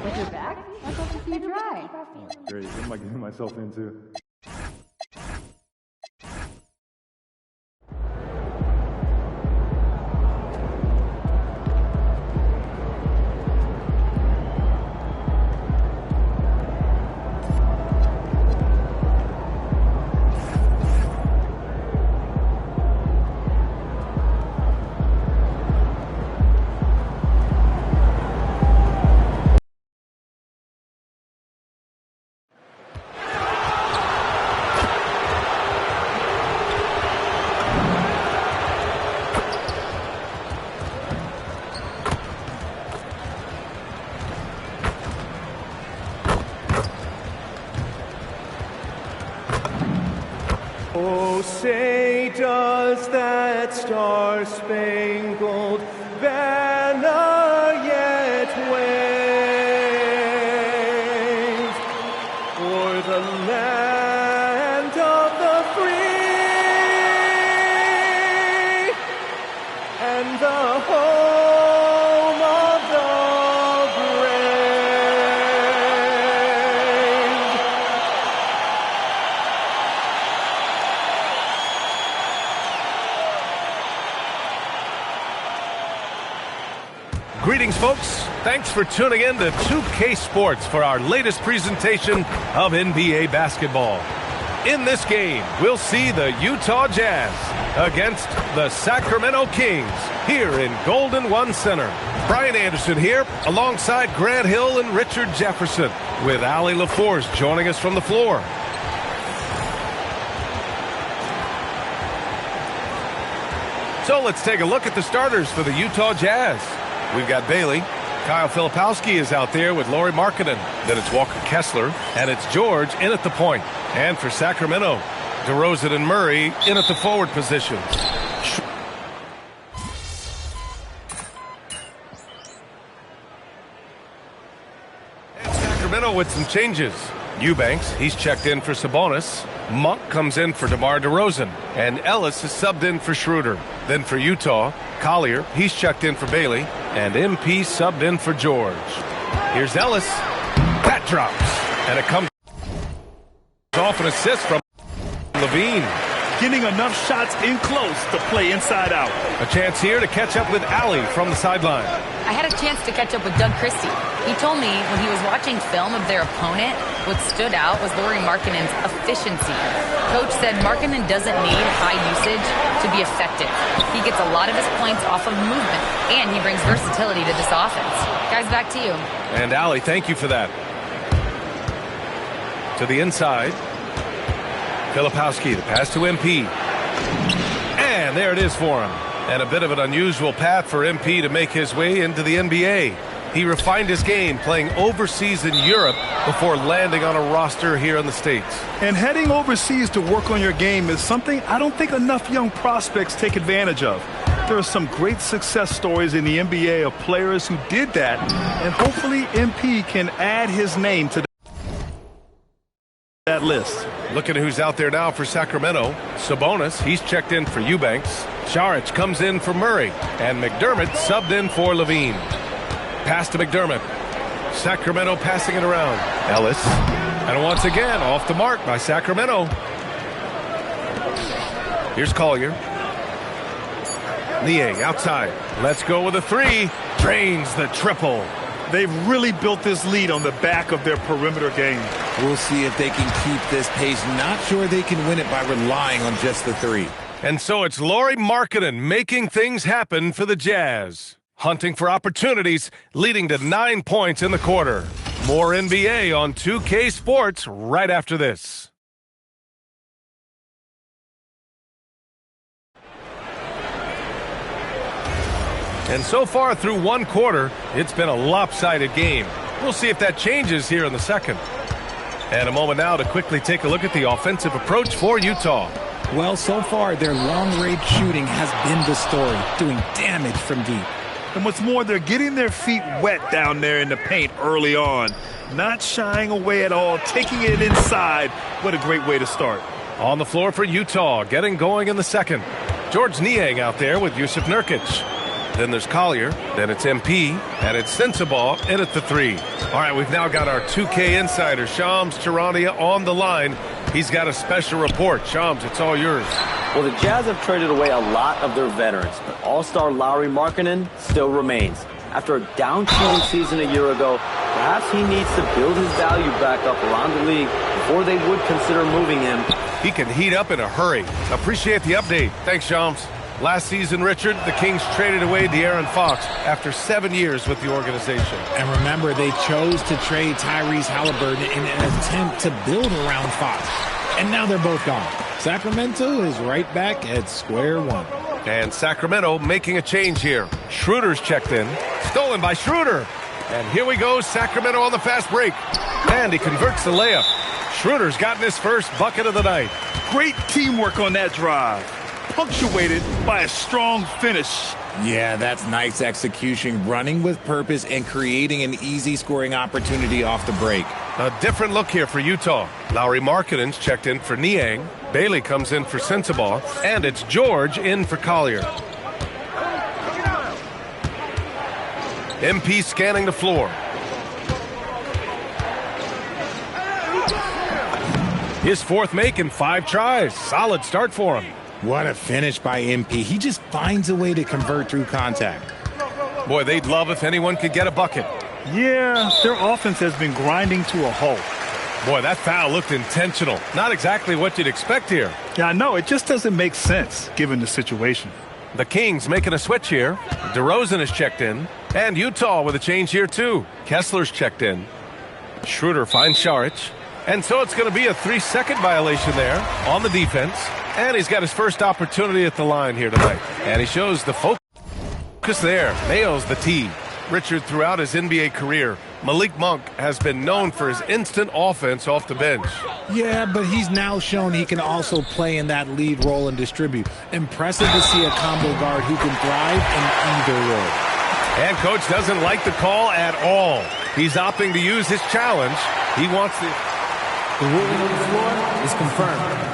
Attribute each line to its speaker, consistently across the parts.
Speaker 1: With your back? I'd love to see you try.
Speaker 2: Oh, great. What am I getting myself into?
Speaker 3: Oh, say does that star-spangled banner yet wave o'er the land of the free and the home of the brave.
Speaker 4: Greetings, folks. Thanks for tuning in to 2K Sports for our latest presentation of NBA basketball. In this game, we'll see the Utah Jazz against the Sacramento Kings here in Golden One Center. Brian Anderson here alongside Grant Hill and Richard Jefferson, with Allie LaForce joining us from the floor. So let's take a look at the starters for the Utah Jazz. We've got Bailey. Kyle Filipowski is out there with Lauri Markkanen. Then it's Walker Kessler, and it's George in at the point. And for Sacramento, DeRozan and Murray in at the forward positions. And Sacramento with some changes. Eubanks, he's checked in for Sabonis. Monk comes in for DeMar DeRozan. And Ellis is subbed in for Schroeder. Then for Utah, Collier, he's checked in for Bailey. And MP subbed in for George. Here's Ellis. That drops. And it comes off an assist from Levine.
Speaker 5: Getting enough shots in close to play inside out.
Speaker 4: A chance here to catch up with Allie from the sideline.
Speaker 6: I had a chance to catch up with Doug Christie. He told me when he was watching film of their opponent, what stood out was Lauri Markkanen's efficiency. Coach said Markkanen doesn't need high usage to be effective. He gets a lot of his points off of movement, and he brings versatility to this offense. Guys, back to you.
Speaker 4: And Allie, thank you for that. To the inside. Filipowski, the pass to MP. And there it is for him. And a bit of an unusual path for MP to make his way into the NBA. He refined his game playing overseas in Europe before landing on a roster here in the States.
Speaker 5: And heading overseas to work on your game is something I don't think enough young prospects take advantage of. There are some great success stories in the NBA of players who did that, and hopefully MP can add his name to that list.
Speaker 4: Looking at who's out there now for Sacramento. Sabonis, he's checked in for Eubanks. Saric comes in for Murray. And McDermott subbed in for Levine. Pass to McDermott. Sacramento passing it around. Ellis. And once again, off the mark by Sacramento. Here's Collier. Niang outside. Let's go with a three. Drains the triple.
Speaker 5: They've really built this lead on the back of their perimeter game.
Speaker 7: We'll see if they can keep this pace. Not sure they can win it by relying on just the three.
Speaker 4: And so it's Lauri Markkanen making things happen for the Jazz. Hunting for opportunities, leading to 9 points in the quarter. More NBA on 2K Sports right after this. And so far through one quarter, it's been a lopsided game. We'll see if that changes here in the second. And a moment now to quickly take a look at the offensive approach for Utah.
Speaker 7: Well, so far, their long-range shooting has been the story, doing damage from deep.
Speaker 5: And what's more, they're getting their feet wet down there in the paint early on. Not shying away at all, taking it inside. What a great way to start.
Speaker 4: On the floor for Utah, getting going in the second. George Niang out there with Yusuf Nurkic. Then there's Collier. Then it's MP. And it's Sensabaugh in at the 3. All right, we've now got our 2K insider, Shams Charania, on the line. He's got a special report. Shams, it's all yours.
Speaker 8: Well, the Jazz have traded away a lot of their veterans, but all-star Lauri Markkanen still remains. After a down shooting season a year ago, perhaps he needs to build his value back up around the league before they would consider moving him.
Speaker 4: He can heat up in a hurry. Appreciate the update. Thanks, Shams. Last season, Richard, the Kings traded away De'Aaron Fox after 7 years with the organization.
Speaker 7: And remember, they chose to trade Tyrese Halliburton in an attempt to build around Fox. And now they're both gone. Sacramento is right back at square one.
Speaker 4: And Sacramento making a change here. Schroeder's checked in. Stolen by Schroeder. And here we go, Sacramento on the fast break. And he converts the layup. Schroeder's gotten his first bucket of the night.
Speaker 5: Great teamwork on that drive, punctuated by a strong finish.
Speaker 7: Yeah, that's nice execution, running with purpose and creating an easy scoring opportunity off the break.
Speaker 4: A different look here for Utah. Lauri Markkanen's checked in for Niang. Bailey comes in for Sensabaugh. And it's George in for Collier. MP scanning the floor. His fourth make in 5 tries. Solid start for him.
Speaker 7: What a finish by MP. He just finds a way to convert through contact.
Speaker 4: Boy, they'd love if anyone could get a bucket.
Speaker 5: Yeah, their offense has been grinding to a halt.
Speaker 4: Boy, that foul looked intentional. Not exactly what you'd expect here.
Speaker 5: Yeah, I know. It just doesn't make sense given the situation.
Speaker 4: The Kings making a switch here. DeRozan is checked in. And Utah with a change here, too. Kessler's checked in. Schroeder finds Šarić. And so it's going to be a 3-second violation there on the defense. And he's got his first opportunity at the line here tonight. And he shows the focus there. Nails the tee. Richard, throughout his NBA career, Malik Monk has been known for his instant offense off the bench.
Speaker 7: Yeah, but he's now shown he can also play in that lead role and distribute. Impressive to see a combo guard who can thrive in either role.
Speaker 4: And coach doesn't like the call at all. He's opting to use his challenge. He wants
Speaker 9: The ruling on the floor is confirmed.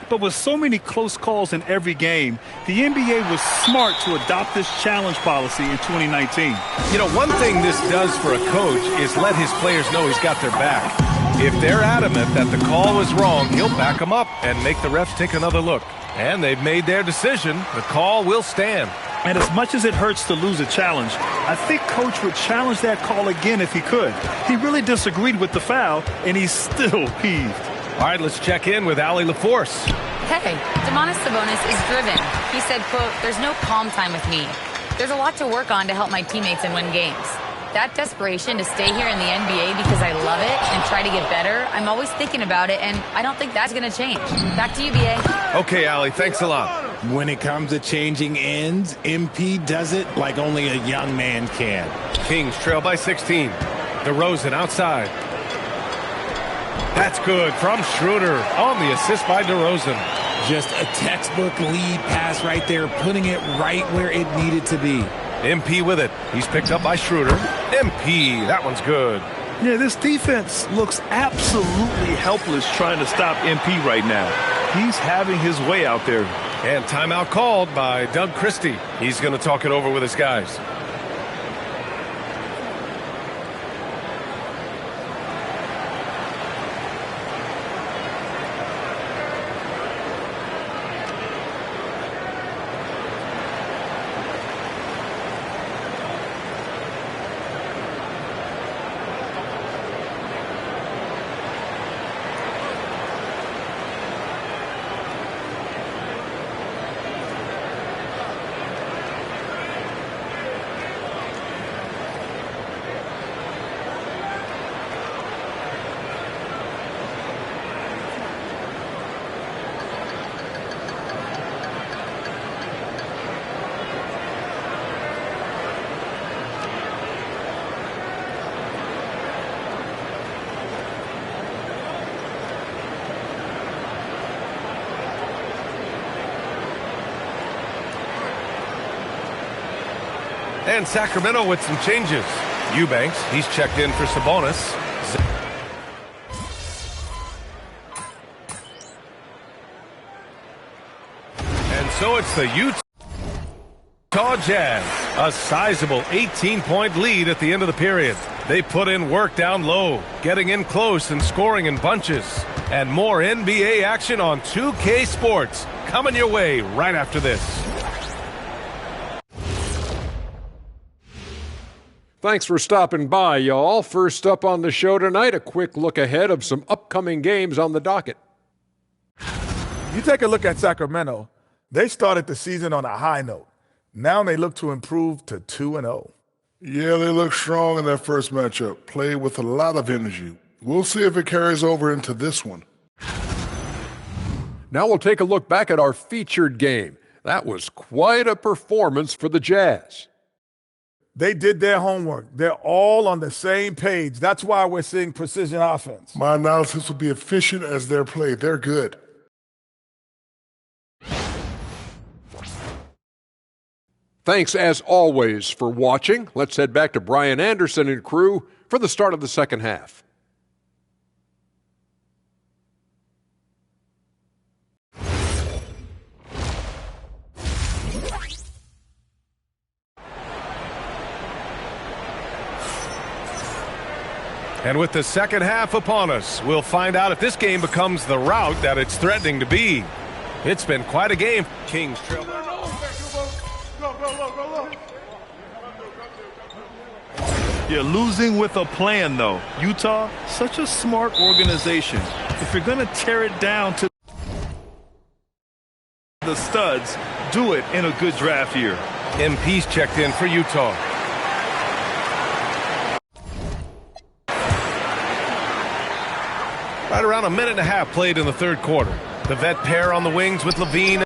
Speaker 5: But with so many close calls in every game, the NBA was smart to adopt this challenge policy in 2019.
Speaker 4: You know, one thing this does for a coach is let his players know he's got their back. If they're adamant that the call was wrong, he'll back them up and make the refs take another look. And they've made their decision. The call will stand.
Speaker 5: And as much as it hurts to lose a challenge, I think Coach would challenge that call again if he could. He really disagreed with the foul, and he's still peeved.
Speaker 4: All right, let's check in with Allie LaForce.
Speaker 6: Hey, Domantas Sabonis is driven. He said, quote, "There's no calm time with me. There's a lot to work on to help my teammates and win games. That desperation to stay here in the NBA because I love it and try to get better, I'm always thinking about it, and I don't think that's going to change." Back to you, B.A.
Speaker 4: Okay, Allie, thanks a lot.
Speaker 7: When it comes to changing ends, MP does it like only a young man can.
Speaker 4: Kings trail by 16. DeRozan outside. That's good from Schroeder on the assist by DeRozan.
Speaker 7: Just a textbook lead pass right there, putting it right where it needed to be.
Speaker 4: MP with it. He's picked up by Schroeder. MP, that one's good.
Speaker 5: Yeah, this defense looks absolutely helpless trying to stop MP right now. He's having his way out there.
Speaker 4: And timeout called by Doug Christie. He's going to talk it over with his guys. And Sacramento with some changes. Eubanks, he's checked in for Sabonis. And so it's the Utah. Utah Jazz, a sizable 18-point lead at the end of the period. They put in work down low, getting in close and scoring in bunches. And more NBA action on 2K Sports coming your way right after this.
Speaker 10: Thanks for stopping by, y'all. First up on the show tonight, a quick look ahead of some upcoming games on the docket.
Speaker 11: You take a look at Sacramento. They started the season on a high note. Now they look to improve to 2-0.
Speaker 12: Yeah, they look strong in their first matchup. Played with a lot of energy. We'll see if it carries over into this one.
Speaker 10: Now we'll take a look back at our featured game. That was quite a performance for the Jazz.
Speaker 11: They did their homework. They're all on the same page. That's why we're seeing precision offense.
Speaker 12: My analysis will be efficient as their play. They're good.
Speaker 10: Thanks, as always, for watching. Let's head back to Brian Anderson and crew for the start of the second half.
Speaker 4: And with the second half upon us, we'll find out if this game becomes the rout that it's threatening to be. It's been quite a game. Kings trail.
Speaker 5: You're losing with a plan, though. Utah, such a smart organization. If you're going to tear it down to the studs, do it in a good draft year.
Speaker 4: MP's checked in for Utah. Right around a minute and a half played in the third quarter. The vet pair on the wings with Levine.